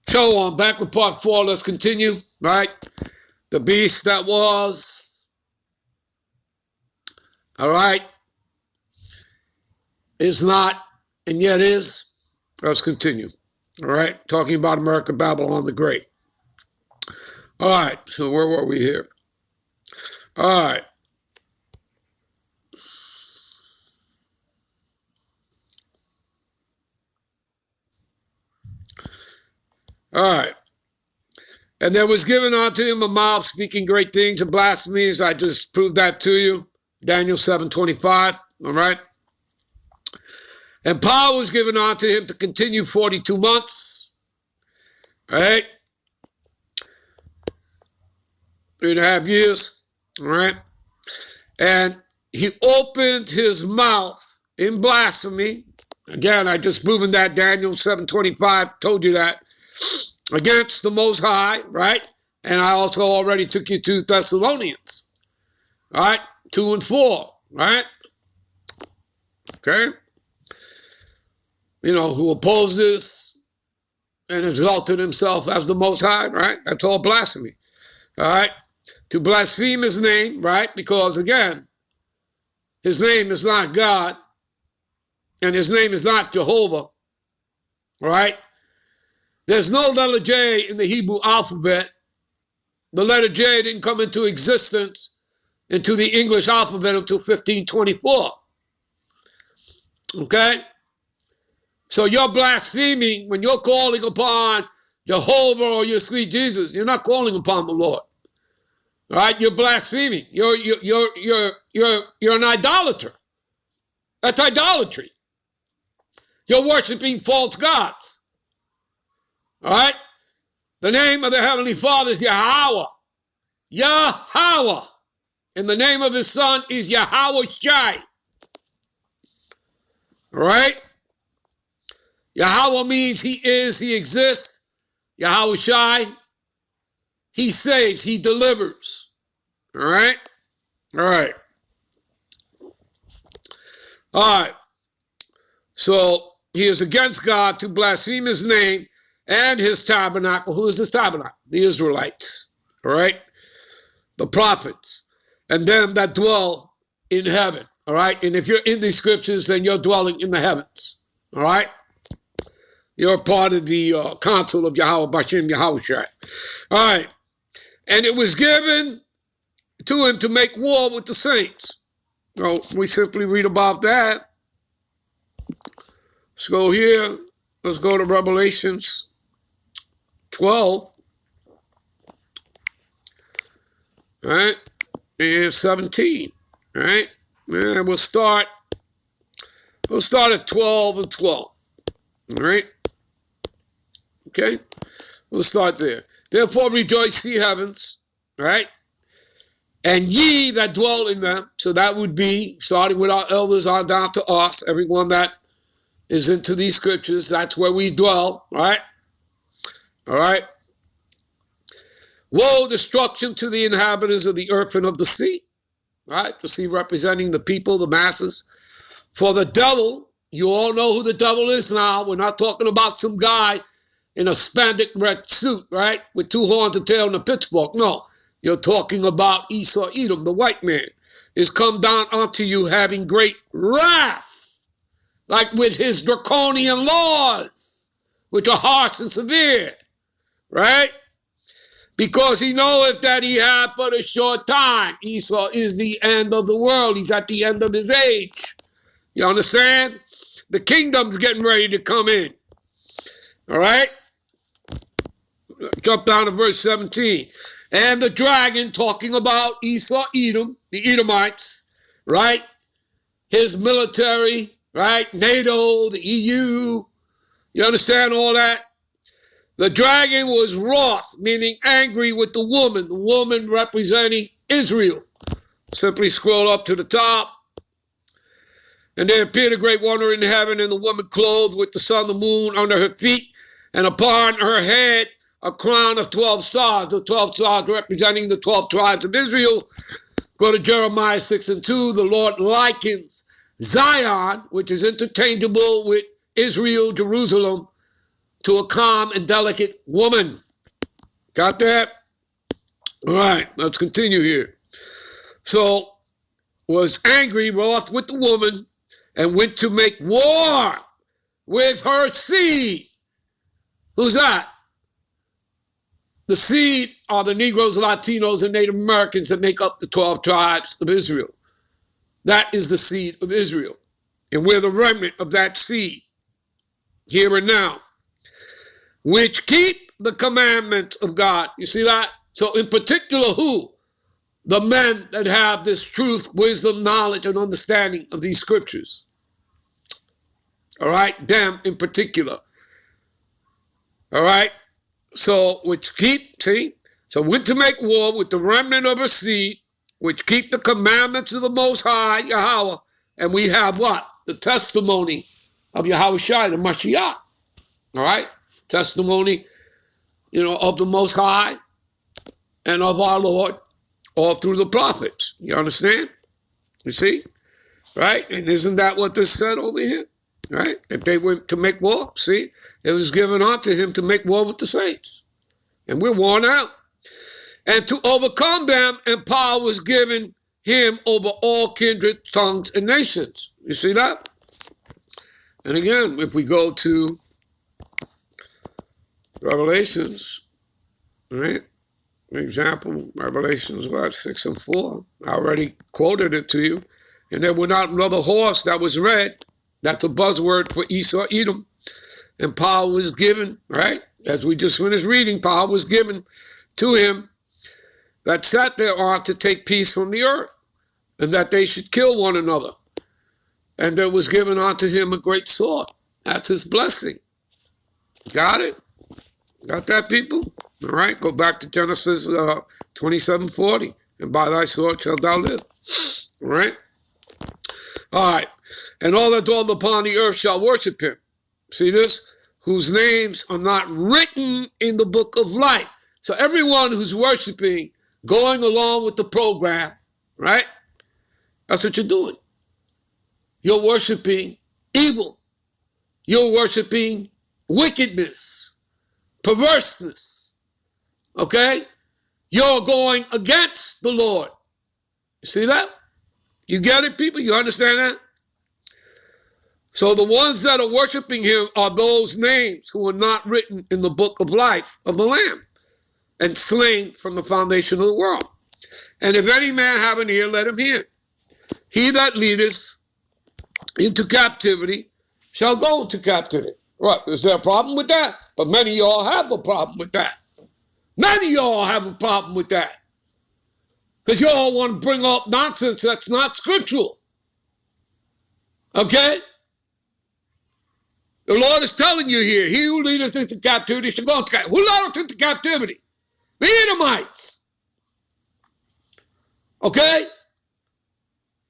So back with part 4. Let's continue, right? The beast that was, all right, is not, and yet is. Let's continue, all right? Talking about America, Babylon the Great. All right, so where were we here? All right. All right. And there was given unto him a mouth speaking great things and blasphemies. I just proved that to you. Daniel 7:25. All right. And power was given unto him to continue 42 months. All right. 3.5 years. All right. And he opened his mouth in blasphemy. Again, I just proven that. Daniel 7:25 told you that. Against the Most High, right? And I also already took you to Thessalonians, right? 2 and 4, right? Okay? You know, who opposes and exalted himself as the Most High, right? That's all blasphemy, all right? To blaspheme his name, right? Because again, his name is not God, and his name is not Jehovah, right? There's no letter J in the Hebrew alphabet. The letter J didn't come into existence into the English alphabet until 1524. Okay? So you're blaspheming when you're calling upon Jehovah or your sweet Jesus. You're not calling upon the Lord. All right? You're blaspheming. You're an idolater. That's idolatry. You're worshiping false gods. All right? The name of the Heavenly Father is Yahweh. Yahweh. And the name of his son is Yahweh Shai. All right? Yahweh means he is, he exists. Yahweh Shai, he saves, he delivers. All right? All right. All right. So he is against God to blaspheme his name and his tabernacle. Who is his tabernacle? The Israelites, all right? The prophets, and them that dwell in heaven, all right? And if you're in these scriptures, then you're dwelling in the heavens, all right? You're part of the council of Yahweh Bashem Yahweh Shai. All right. And it was given to him to make war with the saints. Well, we simply read about that. Let's go here. Let's go to Revelations 12, right, and 17, right, and we'll start at 12 and 12, all right, okay, we'll start there. Therefore rejoice, ye heavens, right, and ye that dwell in them. So that would be, starting with our elders on down to us, everyone that is into these scriptures, that's where we dwell, right? All right. Woe, destruction to the inhabitants of the earth and of the sea. Right? The sea representing the people, the masses. For the devil, you all know who the devil is now. We're not talking about some guy in a spandex red suit, right? With 2 horns, a tail, and a pitchfork. No. You're talking about Esau, Edom, the white man, is come down unto you having great wrath, like with his draconian laws, which are harsh and severe. Right? Because he knoweth that he hath but a short time. Esau is the end of the world. He's at the end of his age. You understand? The kingdom's getting ready to come in. All right? Jump down to verse 17. And the dragon, talking about Esau, Edom, the Edomites, right? His military, right? NATO, the EU. You understand all that? The dragon was wroth, meaning angry with the woman representing Israel. Simply scroll up to the top. And there appeared a great wonder in heaven, and the woman clothed with the sun, the moon under her feet, and upon her head a crown of 12 stars. The 12 stars representing the 12 tribes of Israel. Go to Jeremiah 6 and 2. The Lord likens Zion, which is interchangeable with Israel, Jerusalem, to a calm and delicate woman. Got that? All right, let's continue here. So, was angry, wroth with the woman, and went to make war with her seed. Who's that? The seed are the Negroes, Latinos, and Native Americans that make up the 12 tribes of Israel. That is the seed of Israel. And we're the remnant of that seed, here and now, which keep the commandments of God. You see that? So in particular, who? The men that have this truth, wisdom, knowledge, and understanding of these scriptures. All right? Them in particular. All right? So, which keep, see? So went to make war with the remnant of her seed, which keep the commandments of the Most High, Yahweh. And we have what? The testimony of Yahweh Shai, the Mashiach. All right? Testimony, of the Most High and of our Lord, all through the prophets. You understand? You see? Right? And isn't that what this said over here? Right? If they went to make war, see? It was given unto him to make war with the saints. And we're worn out. And to overcome them, and power was given him over all kindred, tongues, and nations. You see that? And again, if we go to Revelations, right? For example, Revelations 6 and 4. I already quoted it to you. And there were not another horse that was red. That's a buzzword for Esau, Edom. And power was given, right? As we just finished reading, power was given to him that sat thereon to take peace from the earth, and that they should kill one another. And there was given unto him a great sword. That's his blessing. Got it? Got that, people? All right, go back to Genesis 27:40. And by thy sword shalt thou live. All right? All right. And all that dwell upon the earth shall worship him. See this? Whose names are not written in the book of life. So everyone who's worshiping, going along with the program, right? That's what you're doing. You're worshiping evil. You're worshiping wickedness, perverseness. Okay? You're going against the Lord. You see that? You get it, people? You understand that? So the ones that are worshiping him are those names who are not written in the book of life of the Lamb and slain from the foundation of the world. And if any man have an ear, let him hear. He that leadeth into captivity shall go into captivity. What? Is there a problem with that? But many of y'all have a problem with that. Many of y'all have a problem with that. Because y'all want to bring up nonsense that's not scriptural. Okay? The Lord is telling you here, he who leadeth into captivity shall go into captivity. Who led us into captivity? The Edomites. Okay?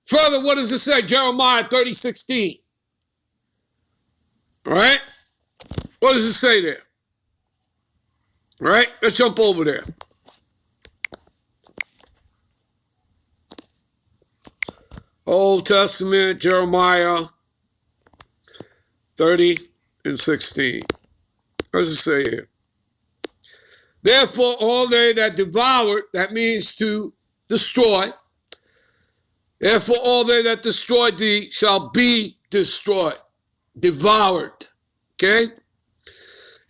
Further, what does it say? Jeremiah 30:16. All right? What does it say there? All right? Let's jump over there. Old Testament, Jeremiah 30:16. What does it say here? Therefore, all they that devoured, that means to destroy. Therefore, all they that destroyed thee shall be destroyed, devoured. Okay?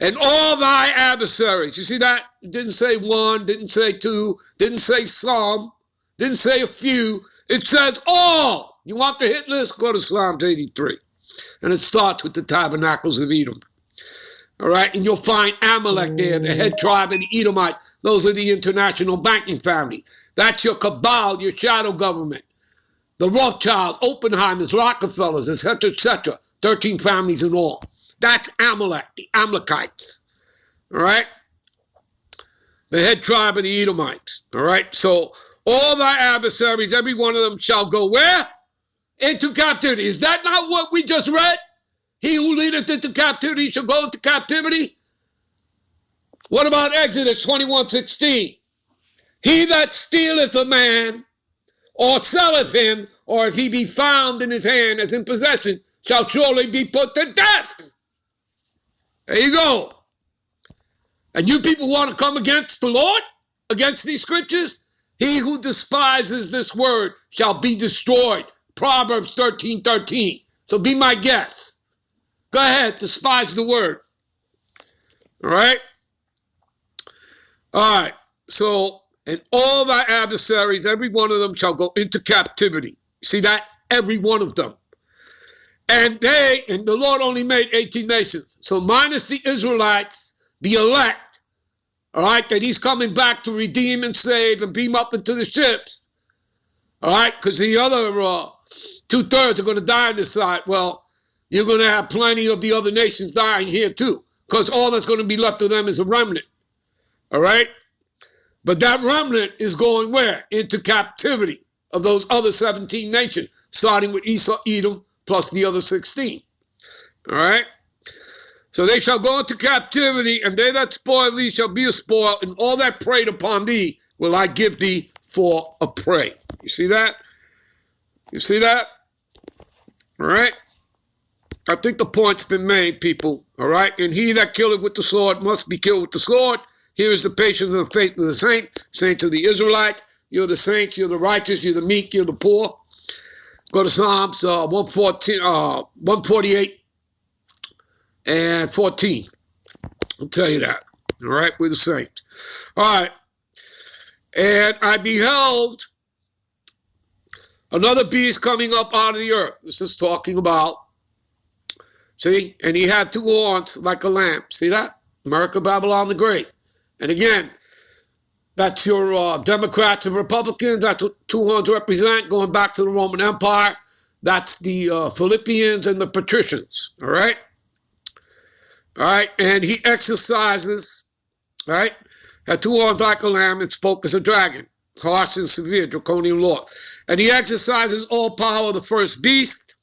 And all thy adversaries. You see that? It didn't say one, didn't say two, didn't say some, didn't say a few. It says all. You want the hit list? Go to Psalms 83. And it starts with the tabernacles of Edom. All right? And you'll find Amalek there, the head tribe of the Edomite. Those are the international banking family. That's your cabal, your shadow government. The Rothschilds, Oppenheimers, Rockefellers, etc., etc. 13 families in all. That's Amalek, the Amalekites. All right? The head tribe of the Edomites. All right? So all thy adversaries, every one of them shall go where? Into captivity. Is that not what we just read? He who leadeth into captivity shall go into captivity. What about Exodus 21:16? He that stealeth a man or selleth him, or if he be found in his hand as in possession, shall surely be put to death. There you go. And you people want to come against the Lord, against these scriptures? He who despises this word shall be destroyed. Proverbs 13:13. So be my guest. Go ahead, despise the word. All right? All right. So, and all thy adversaries, every one of them shall go into captivity. See that? Every one of them. And the Lord only made 18 nations. So minus the Israelites, the elect, all right, that he's coming back to redeem and save and beam up into the ships. All right, because the other 2/3 are going to die on this side. Well, you're going to have plenty of the other nations dying here too, because all that's going to be left of them is a remnant. All right? But that remnant is going where? Into captivity of those other 17 nations, starting with Esau, Edom, plus the other 16. All right? So they shall go into captivity, and they that spoil thee shall be a spoil, and all that preyed upon thee will I give thee for a prey. You see that? You see that? All right? I think the point's been made, people. All right? And he that killeth with the sword must be killed with the sword. Here is the patience and the faith of the saints of the Israelites. You're the saints, you're the righteous, you're the meek, you're the poor. Go to Psalms 148 and 14. I'll tell you that. All right? We're the saints. All right. And I beheld another beast coming up out of the earth. This is talking about, see? And he had 2 horns like a lamb. See that? America, Babylon the Great. And again, that's your Democrats and Republicans. That's what 2 horns represent, going back to the Roman Empire. That's the Philippians and the patricians. All right? All right? And he exercises, all right? Had 2 horns like a lamb and spoke as a dragon. Harsh and severe, draconian law. And he exercises all power of the first beast,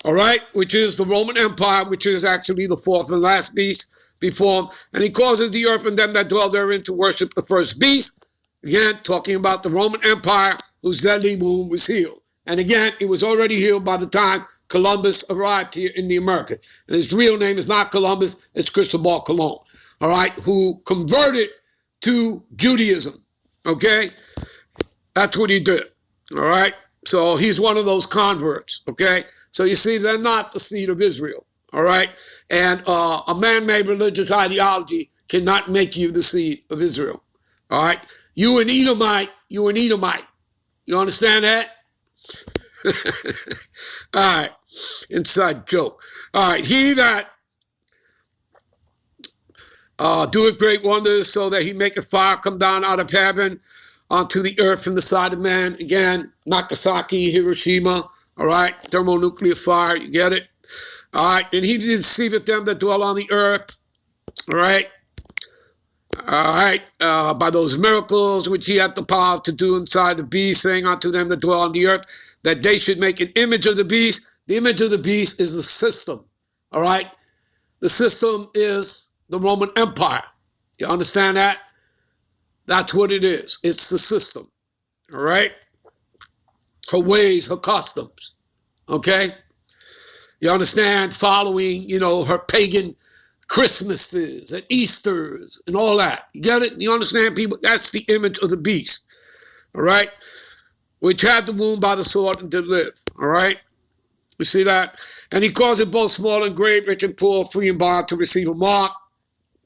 all right, which is the Roman Empire, which is actually the 4th and last beast before him. And he causes the earth and them that dwell therein to worship the first beast. Again, talking about the Roman Empire, whose deadly wound was healed. And again, it was already healed by the time Columbus arrived here in the America. And his real name is not Columbus, it's Cristobal Colon, all right, who converted to Judaism, okay? That's what he did, all right? So he's one of those converts, okay? So you see, they're not the seed of Israel, all right? And a man-made religious ideology cannot make you the seed of Israel, all right? You an Edomite, you an Edomite. You understand that? All right, inside joke. All right, he that doeth great wonders, so that he maketh fire come down out of heaven onto the earth from the side of man. Again, Nagasaki, Hiroshima, all right, thermonuclear fire, you get it? All right, and he deceiveth them that dwell on the earth, all right? All right, by those miracles which he had the power to do inside the beast, saying unto them that dwell on the earth, that they should make an image of the beast. The image of the beast is the system, all right? The system is the Roman Empire. You understand that? That's what it is. It's the system, all right? Her ways, her customs, okay? You understand? Following, her pagan Christmases and Easters and all that. You get it? You understand, people? That's the image of the beast, all right? Which had the wound by the sword and did live, all right? You see that? And he caused it both small and great, rich and poor, free and bond to receive a mark,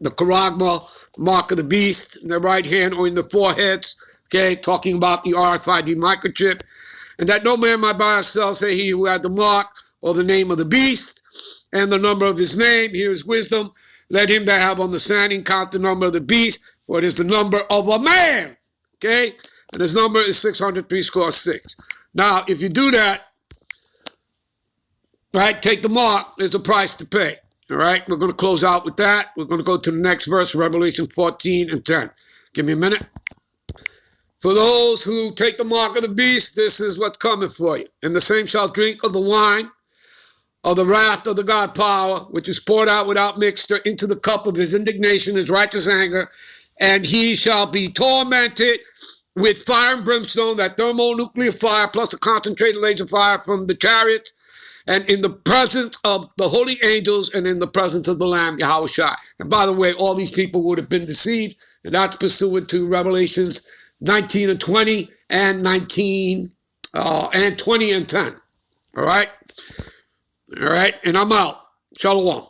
the charagma, mark of the beast, in their right hand or in the foreheads, okay? Talking about the RFID microchip. And that no man might buy or sell, say he who had the mark or the name of the beast, and the number of his name. Here is wisdom. Let him that have understanding count the number of the beast, for it is the number of a man. Okay? And his number is 603. Now, if you do that, right, take the mark, there's a price to pay. All right? We're going to close out with that. We're going to go to the next verse, Revelation 14 and 10. Give me a minute. For those who take the mark of the beast, this is what's coming for you. And the same shall drink of the wine of the wrath of the God power, which is poured out without mixture into the cup of his indignation, his righteous anger, and he shall be tormented with fire and brimstone, that thermonuclear fire, plus a concentrated laser fire from the chariots, and in the presence of the holy angels and in the presence of the Lamb, Yahushua. And by the way, all these people would have been deceived, and that's pursuant to Revelations 19 and 20 and 19 and 20 and 10. All right? All right, and I'm out. Shalom.